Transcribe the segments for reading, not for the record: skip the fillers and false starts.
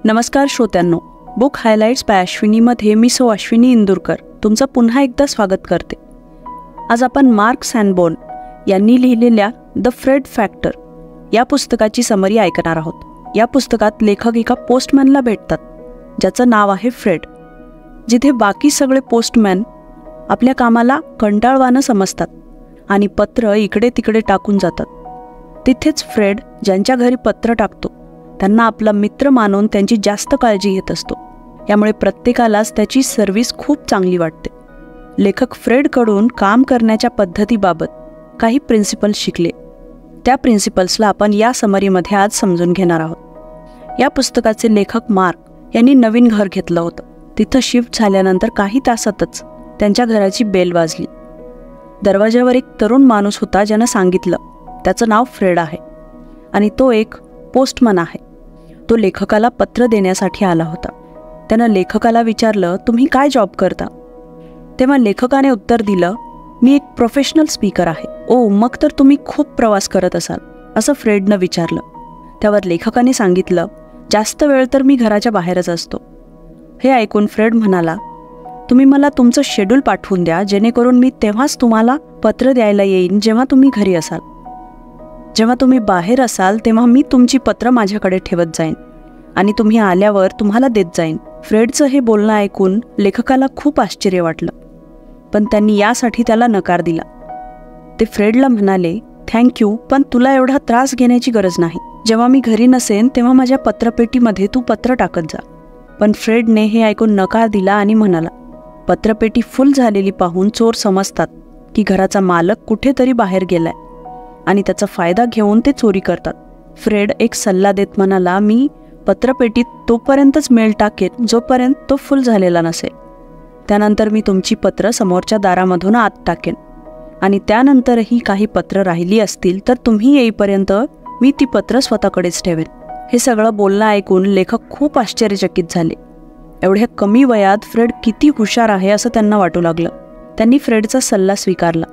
नमस्कार श्रोत्यांनो, book highlights bye अश्विनीमध्ये मी अश्विनी इंदुरकर तुमचं पुन्हा एकदा स्वागत करते. आज आपण मार्क सॅनबोर्न यांनी लिहिलेल्या द फ्रेड फॅक्टर या पुस्तकाची समरी ऐकणार आहोत. या पुस्तकात लेखक एका पोस्टमॅनला भेटतात ज्याचं नाव आहे फ्रेड. जिथे बाकी सगळे पोस्टमॅन आपल्या कामाला कंटाळवाणं समजतात आणि पत्र इकडे तिकडे टाकून जातात, तिथेच फ्रेड ज्यांच्या घरी पत्र टाकतो त्यांना आपला मित्र मानून त्यांची जास्त काळजी घेत असतो. यामुळे प्रत्येकालाच त्याची सर्व्हिस खूप चांगली वाटते. लेखक फ्रेडकडून काम करण्याच्या पद्धतीबाबत काही प्रिन्सिपल्स शिकले. त्या प्रिन्सिपल्सला आपण या समरीमध्ये आज समजून घेणार आहोत. या पुस्तकाचे लेखक मार्क यांनी नवीन घर घेतलं होतं. तिथं शिफ्ट झाल्यानंतर काही तासातच त्यांच्या घराची बेल वाजली. दरवाजावर एक तरुण माणूस होता ज्यानं सांगितलं त्याचं नाव फ्रेड आहे आणि तो एक पोस्टमन आहे. तो लेखकाला पत्र देण्यासाठी आला होता. त्यानं लेखकाला विचारलं, तुम्ही काय जॉब करता? तेव्हा लेखकाने उत्तर दिलं, मी एक प्रोफेशनल स्पीकर आहे. ओ, मग तर तुम्ही खूप प्रवास करत असाल, असं फ्रेडनं विचारलं. त्यावर लेखकाने सांगितलं, जास्त वेळ तर मी घराच्या बाहेरच असतो. हे ऐकून फ्रेड म्हणाला, तुम्ही मला तुमचं शेड्यूल पाठवून द्या, जेणेकरून मी तेव्हाच तुम्हाला पत्र द्यायला येईन जेव्हा तुम्ही घरी असाल. जेव्हा तुम्ही बाहेर असाल तेव्हा मी तुमची पत्र माझ्याकडे ठेवत जाईन आणि तुम्ही आल्यावर तुम्हाला देत जाईन. फ्रेडचं हे बोलणं ऐकून लेखकाला खूप आश्चर्य वाटलं, पण त्यांनी यासाठी त्याला नकार दिला. ते फ्रेडला म्हणाले, थँक्यू, पण तुला एवढा त्रास घेण्याची गरज नाही. जेव्हा मी घरी नसेन तेव्हा माझ्या पत्रपेटीमध्ये तू पत्र टाकत जा. पण फ्रेडने हे ऐकून नकार दिला आणि म्हणाला, पत्रपेटी फुल झालेली पाहून चोर समजतात की घराचा मालक कुठेतरी बाहेर गेलाय आणि त्याचा फायदा घेऊन ते चोरी करतात. फ्रेड एक सल्ला देत म्हणाला, मी पत्रपेटीत तोपर्यंतच मेल टाकेन जोपर्यंत तो फुल झालेला नसेल. त्यानंतर मी तुमची पत्र समोरच्या दारामधून आत टाकेन आणि त्यानंतरही काही पत्र राहिली असतील तर तुम्ही येईपर्यंत मी ती पत्र स्वतःकडेच ठेवेन. हे सगळं बोलणं ऐकून लेखक खूप आश्चर्यचकित झाले. एवढ्या कमी वयात फ्रेड किती हुशार आहे असं त्यांना वाटू लागलं. त्यांनी फ्रेडचा सल्ला स्वीकारला.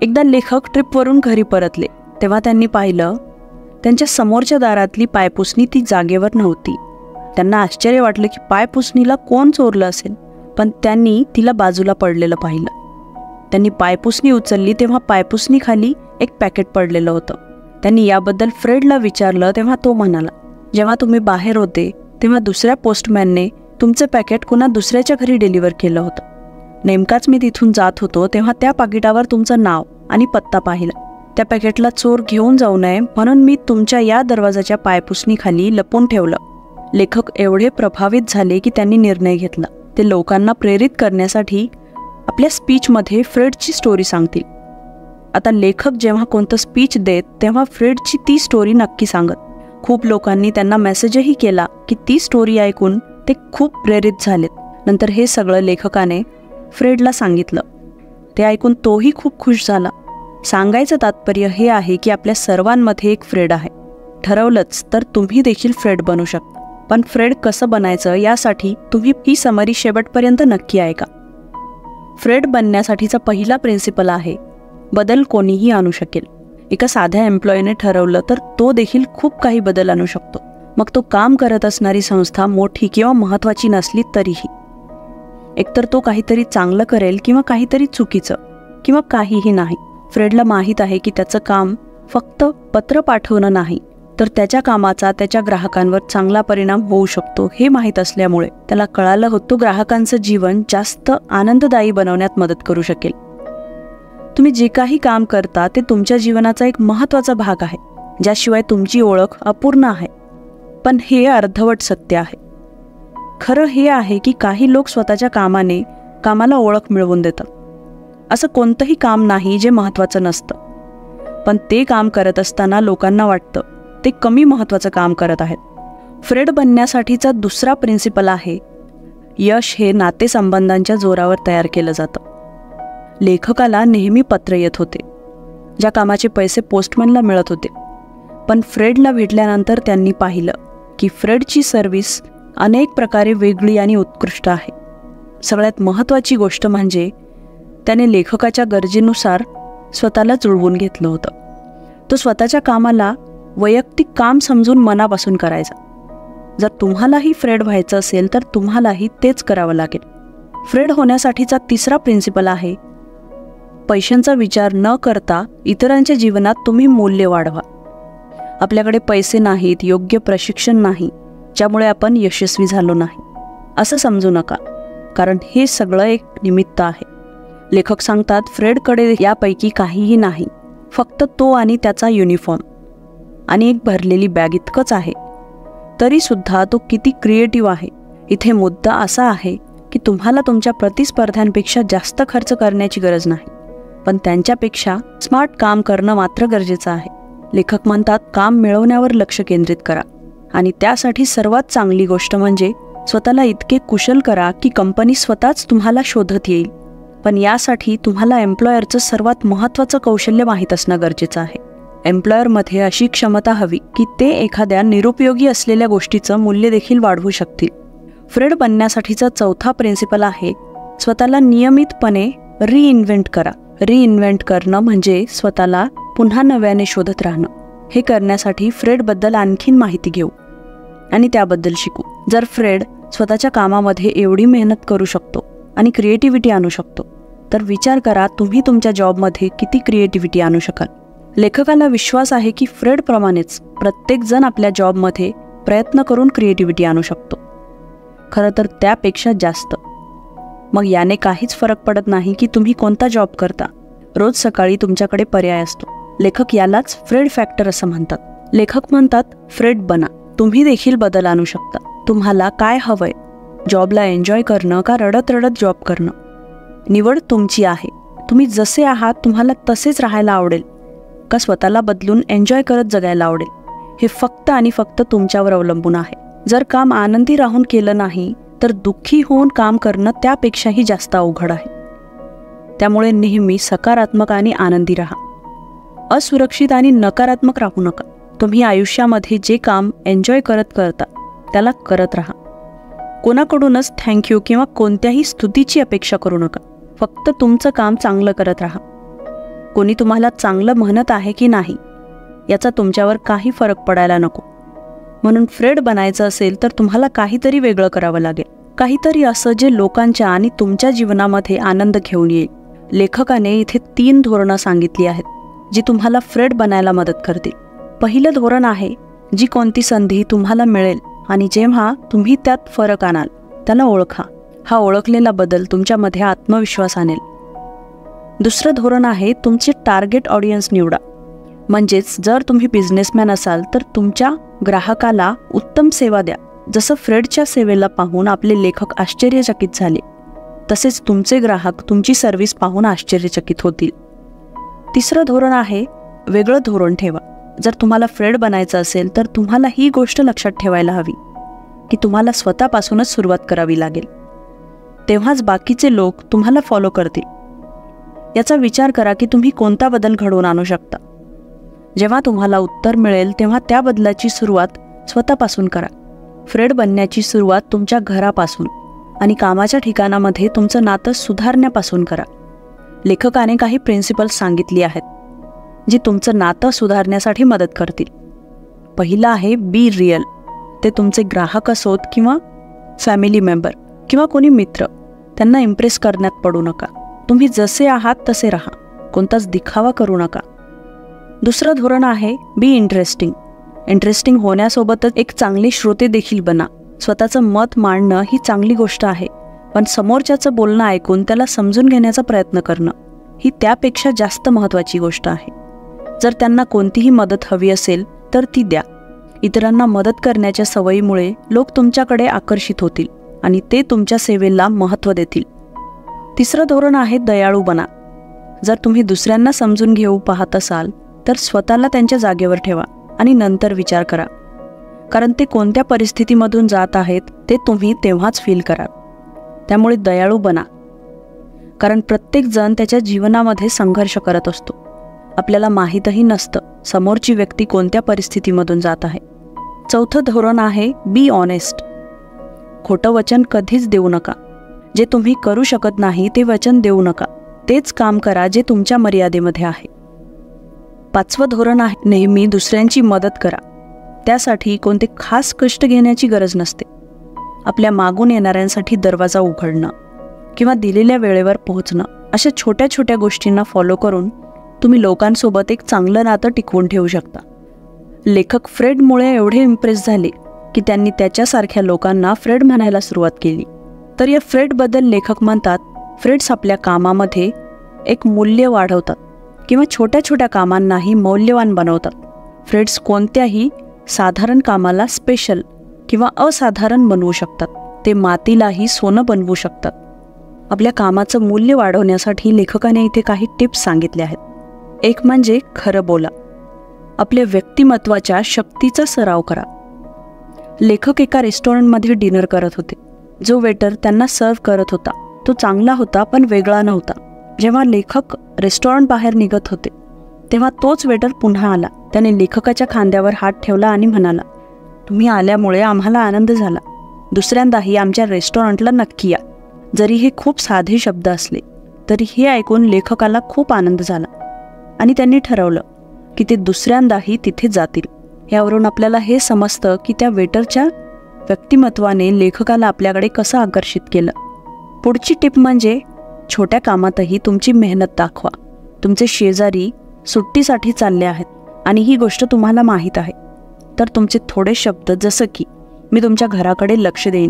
एकदा लेखक ट्रिपवरून घरी परतले तेव्हा त्यांनी पाहिलं त्यांच्या समोरच्या दारातली पायपुसणी ती जागेवर नव्हती. त्यांना आश्चर्य वाटलं की पायपुसणीला कोण चोरलं असेल, पण त्यांनी तिला बाजूला पडलेलं पाहिलं. त्यांनी पायपुसणी उचलली तेव्हा पायपुसणीखाली एक पॅकेट पडलेलं होतं. त्यांनी याबद्दल फ्रेडला विचारलं तेव्हा तो म्हणाला, जेव्हा तुम्ही बाहेर होते तेव्हा दुसऱ्या पोस्टमॅनने तुमचं पॅकेट कुणा दुसऱ्याच्या घरी डिलिव्हर केलं होतं. नेमकाच मी तिथून जात होतो तेव्हा त्या पाकिटावर तुमचं नाव आणि पत्ता पाहिला. त्या पॅकेटला चोर घेऊन जाऊ नये म्हणून मी तुमच्या या दरवाजाच्या पायपुसणीखाली लपून ठेवलं. लेखक एवढे प्रभावित झाले की त्यांनी निर्णय घेतला. ते लोकांना प्रेरित करण्यासाठी आपल्या स्पीचमध्ये फ्रेडची स्टोरी सांगतील. आता लेखक जेव्हा कोणतं स्पीच देत तेव्हा फ्रेडची ती स्टोरी नक्की सांगत. खूप लोकांनी त्यांना मेसेजही केला की ती स्टोरी ऐकून ते खूप प्रेरित झालेत. नंतर हे सगळं लेखकाने फ्रेडला सांगितलं. ते ऐकून तोही खूप खुश झाला. सांगायचं तात्पर्य हे आहे की आपल्या सर्वांमध्ये एक फ्रेड आहे. ठरवलंच तर तुम्ही देखील फ्रेड बनू शकता. पण फ्रेड कसं बनायचं यासाठी तुम्ही ही समरी शेवटपर्यंत नक्की ऐका. फ्रेड बनण्यासाठीचा पहिला प्रिन्सिपल आहे, बदल कोणीही आणू शकेल. एका साध्या एम्प्लॉईने ठरवलं तर तो देखील खूप काही बदल आणू शकतो. मग तो काम करत असणारी संस्था मोठी किंवा महत्त्वाची नसली तरीही. एकतर तो काहीतरी चांगलं करेल किंवा काहीतरी चुकीचं किंवा काहीही नाही. फ्रेडला माहीत आहे की त्याचं काम फक्त पत्र पाठवणं नाही तर त्याच्या कामाचा त्याच्या ग्राहकांवर चांगला परिणाम होऊ शकतो. हे माहीत असल्यामुळे त्याला कळालं होतं ग्राहकांचं जीवन जास्त आनंददायी बनवण्यात मदत करू शकेल. तुम्ही जे काही काम करता ते तुमच्या जीवनाचा एक महत्त्वाचा भाग आहे, ज्याशिवाय तुमची ओळख अपूर्ण आहे. पण हे अर्धवट सत्य आहे. खरं हे आहे की काही लोक स्वतःच्या कामाला ओळख मिळवून देतात. असं कोणतंही काम नाही जे महत्त्वाचं नसतं, पण ते काम करत असताना लोकांना वाटतं ते कमी महत्त्वाचं काम करत आहेत. फ्रेड बनण्यासाठीचा दुसरा प्रिन्सिपल आहे, यश हे नातेसंबंधांच्या जोरावर तयार केलं जातं. लेखकाला नेहमी पत्र येत होते, ज्या कामाचे पैसे पोस्टमॅनला मिळत होते. पण फ्रेडला भेटल्यानंतर त्यांनी पाहिलं की फ्रेडची सर्व्हिस अनेक प्रकारे वेगळी आणि उत्कृष्ट आहे. सगळ्यात महत्त्वाची गोष्ट म्हणजे त्याने लेखकाच्या गरजेनुसार स्वतःला जुळवून घेतलं होतं. तो स्वतःच्या कामाला वैयक्तिक काम समजून मनापासून करायचा. जर तुम्हालाही फ्रेड व्हायचं असेल तर तुम्हालाही तेच करावं लागेल. फ्रेड होण्यासाठीचा तिसरा प्रिन्सिपल आहे, पैशांचा विचार न करता इतरांच्या जीवनात तुम्ही मूल्य वाढवा. आपल्याकडे पैसे नाहीत, योग्य प्रशिक्षण नाही, ज्यामुळे आपण यशस्वी झालो नाही असं समजू नका, कारण हे सगळं एक निमित्त आहे. लेखक सांगतात, फ्रेडकडे यापैकी काहीही नाही, फक्त तो आणि त्याचा युनिफॉर्म आणि एक भरलेली बॅग इतकंच आहे. तरीसुद्धा तो किती क्रिएटिव्ह आहे. इथे मुद्दा असा आहे की तुम्हाला तुमच्या प्रतिस्पर्ध्यांपेक्षा जास्त खर्च करण्याची गरज नाही, पण त्यांच्यापेक्षा स्मार्ट काम करणं मात्र गरजेचं आहे. लेखक म्हणतात, काम मिळवण्यावर लक्ष केंद्रित करा आणि त्यासाठी सर्वात चांगली गोष्ट म्हणजे स्वतःला इतके कुशल करा की कंपनी स्वतःच तुम्हाला शोधत येईल. पण यासाठी तुम्हाला एम्प्लॉयरचं सर्वात महत्त्वाचं कौशल्य माहीत असणं गरजेचं आहे. एम्प्लॉयरमध्ये अशी क्षमता हवी की ते एखाद्या निरुपयोगी असलेल्या गोष्टीचं मूल्य देखील वाढवू शकतील. फ्रेड बनण्यासाठीचा चौथा प्रिन्सिपल आहे, स्वतःला नियमितपणे रिइन्व्हेंट करा. रिइन्व्हेंट करणं म्हणजे स्वतःला पुन्हा नव्याने शोधत राहणं. हे करण्यासाठी फ्रेडबद्दल आणखीन माहिती घेऊ आणि त्याबद्दल शिकू. जर फ्रेड स्वतःच्या कामामध्ये एवढी मेहनत करू शकतो आणि क्रिएटिव्हिटी आणू शकतो, तर विचार करा तुम्ही तुमच्या जॉबमध्ये किती क्रिएटिव्हिटी आणू शकाल. लेखकाला विश्वास आहे की फ्रेडप्रमाणेच प्रत्येकजण आपल्या जॉबमध्ये प्रयत्न करून क्रिएटिव्हिटी आणू शकतो, खरं तर त्यापेक्षा जास्त. मग याने काहीच फरक पडत नाही की तुम्ही कोणता जॉब करता. रोज सकाळी तुमच्याकडे पर्याय असतो. लेखक यालाच फ्रेड फॅक्टर असं म्हणतात. लेखक म्हणतात, फ्रेड बना. तुम्ही देखील बदल आणू शकता. तुम्हाला काय हवंय? जॉबला एन्जॉय करणं का रडत रडत जॉब करणं? निवड तुमची आहे. तुम्ही जसे आहात तुम्हाला तसेच राहायला आवडेल का स्वतःला बदलून एन्जॉय करत जगायला आवडेल? हे फक्त आणि फक्त तुमच्यावर अवलंबून आहे. जर काम आनंदी राहून केलं नाही तर दुःखी होऊन काम करणं त्यापेक्षाही जास्त अवघड आहे. त्यामुळे नेहमी सकारात्मक आणि आनंदी राहा. असुरक्षित आणि नकारात्मक राहू नका. तुम्ही आयुष्यामध्ये जे काम एन्जॉय करत करता त्याला करत राहा. कोणाकडूनच थँक्यू किंवा कोणत्याही स्तुतीची अपेक्षा करू नका. फक्त तुमचं काम चांगलं करत राहा. कोणी तुम्हाला चांगलं म्हणत आहे की नाही याचा तुमच्यावर काही फरक पडायला नको. म्हणून फ्रेड बनायचं असेल तर तुम्हाला काहीतरी वेगळं करावं लागेल. काहीतरी असं जे लोकांच्या आणि तुमच्या जीवनामध्ये आनंद घेऊन येईल. लेखकाने इथे 3 धोरणं सांगितली आहेत जी तुम्हाला फ्रेड बनायला मदत करतील. पहिलं धोरण आहे, जी कोणती संधी तुम्हाला मिळेल आणि जेव्हा तुम्ही त्यात फरक आणाल त्याला ओळखा. हा ओळखलेला बदल तुमच्यामध्ये आत्मविश्वास आणेल. दुसरं धोरण आहे, तुमचे टार्गेट ऑडियन्स निवडा. म्हणजेच जर तुम्ही बिझनेसमॅन असाल तर तुमच्या ग्राहकाला उत्तम सेवा द्या. जसं फ्रेडच्या सेवेला पाहून आपले लेखक आश्चर्यचकित झाले, तसेच तुमचे ग्राहक तुमची सर्व्हिस पाहून आश्चर्यचकित होतील. तिसरं धोरण आहे, वेगळं धोरण ठेवा. जर तुम्हाला फ्रेड बनायचं असेल तर तुम्हाला ही गोष्ट लक्षात ठेवायला हवी की तुम्हाला स्वतःपासूनच सुरुवात करावी लागेल. तेव्हाच बाकीचे लोक तुम्हाला फॉलो करतील. याचा विचार करा की तुम्ही कोणता बदल घडवून आणू शकता. जेव्हा तुम्हाला उत्तर मिळेल तेव्हा त्या बदलाची सुरुवात स्वतःपासून करा. फ्रेड बनण्याची सुरुवात तुमच्या घरापासून आणि कामाच्या ठिकाणामध्ये तुमचं नातं सुधारण्यापासून करा. लेखकाने काही प्रिन्सिपल्स सांगितली आहेत जी तुमचं नातं सुधारण्यासाठी मदत करतील. पहिलं आहे, बी रिअल. ते तुमचे ग्राहक असोत किंवा फॅमिली मेंबर किंवा कोणी मित्र, त्यांना इम्प्रेस करण्यात पडू नका. तुम्ही जसे आहात तसे राहा. कोणताच दिखावा करू नका. दुसरं धोरण आहे, बी इंटरेस्टिंग. इंटरेस्टिंग होण्यासोबतच एक चांगले श्रोते देखील बना. स्वतःचं मत मांडणं ही चांगली गोष्ट आहे, पण समोरच्याचं बोलणं ऐकून त्याला समजून घेण्याचा प्रयत्न करणं ही त्यापेक्षा जास्त महत्त्वाची गोष्ट आहे. जर त्यांना कोणतीही मदत हवी असेल तर ती द्या. इतरांना मदत करण्याच्या सवयीमुळे लोक तुमच्याकडे आकर्षित होतील आणि ते तुमच्या सेवेला महत्त्व देतील. तिसरं धोरण आहे, दयाळू बना. जर तुम्ही दुसऱ्यांना समजून घेऊ पाहत असाल तर स्वतःला त्यांच्या जागेवर ठेवा आणि नंतर विचार करा, कारण ते कोणत्या परिस्थितीमधून जात आहेत ते तुम्ही तेव्हाच फील कराल. त्यामुळे दयाळू बना, कारण प्रत्येक जण त्याच्या जीवनामध्ये संघर्ष करत असतो. आपल्याला माहीतही नसतं समोरची व्यक्ती कोणत्या परिस्थितीमधून जात आहे. चौथं धोरण आहे, बी ऑनेस्ट. खोटं वचन कधीच देऊ नका. जे तुम्ही करू शकत नाही ते वचन देऊ नका. तेच काम करा जे तुमच्या मर्यादेमध्ये आहे. 5वं धोरण आहे, नेहमी दुसऱ्यांची मदत करा. त्यासाठी कोणते खास कष्ट घेण्याची गरज नसते. आपल्या मागून येणाऱ्यांसाठी दरवाजा उघडणं किंवा दिलेल्या वेळेवर पोहोचणं, अशा छोट्या छोट्या गोष्टींना फॉलो करून तुम्ही लोकांसोबत एक चांगलं नातं टिकवून ठेवू शकता. लेखक फ्रेडमुळे एवढे इम्प्रेस झाले की त्यांनी त्याच्यासारख्या लोकांना फ्रेड म्हणायला सुरुवात केली. तर या फ्रेडबद्दल लेखक म्हणतात, फ्रेड्स आपल्या कामामध्ये एक मूल्य वाढवतात किंवा छोट्या छोट्या कामांनाही मौल्यवान बनवतात. फ्रेड्स कोणत्याही साधारण कामाला स्पेशल किंवा असाधारण बनवू शकतात. ते मातीलाही सोनं बनवू शकतात. आपल्या कामाचं मूल्य वाढवण्यासाठी लेखकाने इथे काही टिप्स सांगितल्या आहेत. एक म्हणजे खरं बोला. आपल्या व्यक्तिमत्वाच्या शक्तीचा सराव करा. लेखक एका रेस्टॉरंटमध्ये डिनर करत होते. जो वेटर त्यांना सर्व करत होता तो चांगला होता पण वेगळा नव्हता. जेव्हा लेखक रेस्टॉरंट बाहेर निघत होते तेव्हा तोच वेटर पुन्हा आला. त्याने लेखकाच्या खांद्यावर हात ठेवला आणि म्हणाला, तुम्ही आल्यामुळे आम्हाला आनंद झाला. दुसऱ्यांदाही आमच्या रेस्टॉरंटला नक्की या. जरी हे खूप साधे शब्द असले तरी हे ऐकून लेखकाला खूप आनंद झाला आणि त्यांनी ठरवलं की ते दुसऱ्यांदाही तिथे जातील. यावरून आपल्याला हे समजतं की त्या वेटरच्या व्यक्तिमत्वाने लेखकाला आपल्याकडे कसं आकर्षित केलं. पुढची टिप म्हणजे छोट्या कामातही तुमची मेहनत दाखवा. तुमचे शेजारी सुट्टीसाठी चालले आहेत आणि ही गोष्ट तुम्हाला माहीत आहे, तर तुमचे थोडे शब्द जसं की मी तुमच्या घराकडे लक्ष देईन,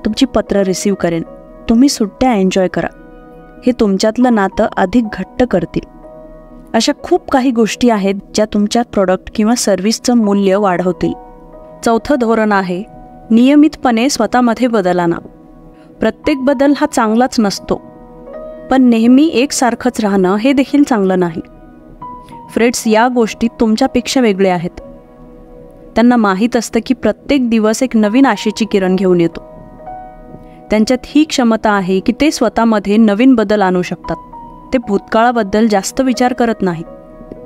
तुमची पत्र रिसीव्ह करेन, तुम्ही सुट्ट्या एन्जॉय करा, हे तुमच्यातलं नातं अधिक घट्ट करतील. अशा खूप काही गोष्टी आहेत ज्या तुमच्या प्रोडक्ट किंवा सर्व्हिसचं मूल्य वाढवतील. चौथं धोरण आहे नियमितपणे स्वतःमध्ये बदल आणा. प्रत्येक बदल हा चांगलाच नसतो, पण नेहमी एकसारखंच राहणं हे देखील चांगलं नाही. फ्रेड्स या गोष्टीत तुमच्यापेक्षा वेगळे आहेत. त्यांना माहीत असतं की प्रत्येक दिवस एक नवीन आशेची किरण घेऊन येतो. त्यांच्यात ही क्षमता आहे की ते स्वतःमध्ये नवीन बदल आणू शकतात. ते भूतकाळाबद्दल जास्त विचार करत नाहीत,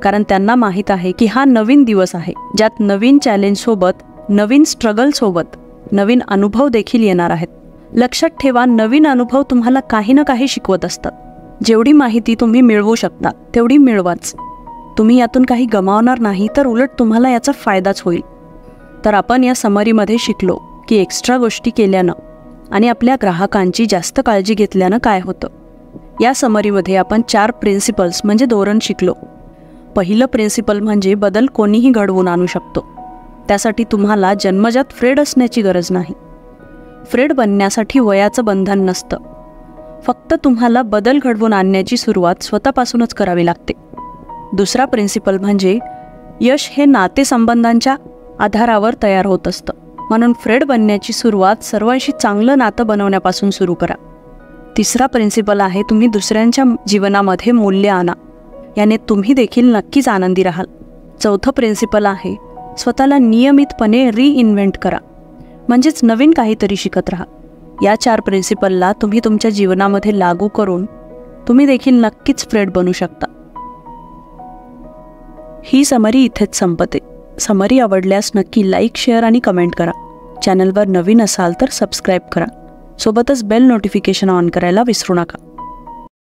कारण त्यांना माहीत आहे की हा नवीन दिवस आहे ज्यात नवीन चॅलेंजसोबत, नवीन स्ट्रगलसोबत नवीन अनुभव देखील येणार आहेत. लक्षात ठेवा, नवीन अनुभव तुम्हाला काही ना काही शिकवत असतात. जेवढी माहिती तुम्ही मिळवू शकता तेवढी मिळवाच. तुम्ही यातून काही गमावणार नाही, तर उलट तुम्हाला याचा फायदाच होईल. तर आपण या समरीमध्ये शिकलो की एक्स्ट्रा गोष्टी केल्यानं आणि आपल्या ग्राहकांची जास्त काळजी घेतल्यानं काय होतं. या समरीमध्ये आपण 4 प्रिन्सिपल्स म्हणजे धोरण शिकलो. पहिलं प्रिन्सिपल म्हणजे बदल कोणीही घडवून आणू शकतो. त्यासाठी तुम्हाला जन्मजात फ्रेड असण्याची गरज नाही. फ्रेड बनण्यासाठी वयाचं बंधन नसतं. फक्त तुम्हाला बदल घडवून आणण्याची सुरुवात स्वतःपासूनच करावी लागते. दुसरा प्रिन्सिपल म्हणजे यश हे नातेसंबंधांच्या आधारावर तयार होत असतं. म्हणून फ्रेड बनण्याची सुरुवात सर्वांशी चांगलं नातं बनवण्यापासून सुरू करा. तिसरा प्रिन्सिपल आहे तुम्ही दुसऱ्यांच्या जीवनामध्ये मूल्य आणा. याने तुम्ही देखील नक्कीच आनंदी राहाल. चौथं प्रिन्सिपल आहे स्वतःला नियमितपणे रिइन्व्हेंट करा, म्हणजेच नवीन काहीतरी शिकत राहा. या 4 प्रिन्सिपलला तुम्ही तुमच्या जीवनामध्ये लागू करून तुम्ही देखील नक्कीच फ्रेड बनू शकता. ही समरी इथेच संपते. समरी आवडल्यास नक्की लाईक, शेअर आणि कमेंट करा. चॅनलवर नवीन असाल तर सबस्क्राईब करा. सोबतच बेल नोटिफिकेशन ऑन करायला विसरू नका.